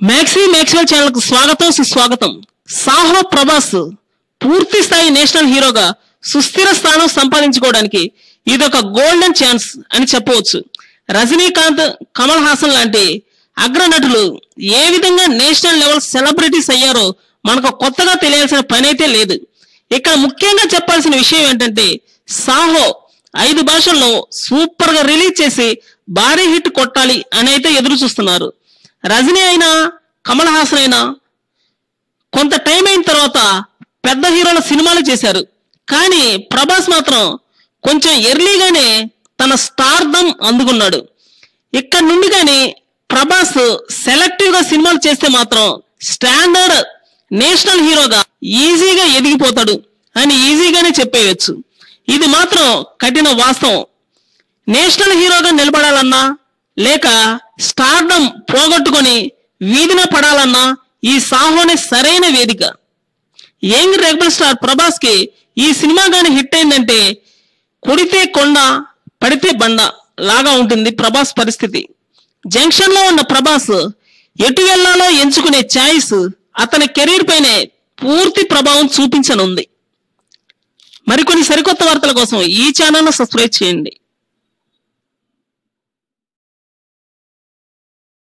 मैक्सिवल channel को स्वागत सुस्वागतम। साहो ప్రభాస్ పూర్తి స్థాయి నేషనల్ హీరోగా సుస్థిర స్థానం సంపాదించుకోవడానికి ఇదొక గోల్డెన్ ఛాన్స్ అని చెప్పవచ్చు। రజనీకాంత్, కమల్ హాసన్ లాంటి అగ్ర నటులు ఏ విధంగా నేషనల్ లెవెల్ సెలబ్రిటీస్ అయ్యారో మనకు కొత్తగా తెలియాల్సిన పని అయితే లేదు। ఇక్కడ ముఖ్యంగా చెప్పాల్సిన విషయం ఏంటంటే సాహో 5 భాషల్లో సూపర్ గా రిలీజ్ చేసి భారీ హిట్ కొట్టాలి అని అయితే ఎదురు చూస్తున్నారు। రజనీ అయినా కమల్ హాసన్ అయినా కొంత టైం అయిన తర్వాత పెద్ద హీరోల సినిమాలు చేశారు, కానీ ప్రభాస్ మాత్రం కొంచెం ఎర్లీగానే తన స్టార్డమ్ అందుకున్నాడు। ఇక్కడ నుండి కానీ ప్రభాస్ సెలెక్టివ్ గా సినిమాలు చేస్తే మాత్రం స్టాండర్డ్ నేషనల్ హీరోగా ఈజీగా ఎదిగిపోతాడు అని ఈజీగానే చెప్పేయచ్చు। ఇది మాత్రం కఠిన వాస్తవం। నేషనల్ హీరోగా నిలబడాలన్నా లేక స్టార్డమ్ పోగొట్టుకొని వీధిన పడాలన్నా ఈ సాహోనే సరైన వేదిక। యంగ్ రెబల్ స్టార్ ప్రభాస్ కి ఈ సినిమా గాని హిట్ అయిందంటే కొడితే కొండ పడితే బండ లాగా ఉంటుంది ప్రభాస్ పరిస్థితి। జంక్షన్ లో ఉన్న ప్రభాస్ ఎటు వెళ్లాలో ఎంచుకునే ఛాయిస్ అతని కెరీర్ పైనే పూర్తి ప్రభావం చూపించనుంది। మరికొన్ని సరికొత్త వార్తల కోసం ఈ ఛానల్ ను సబ్స్క్రైబ్ చేయండి।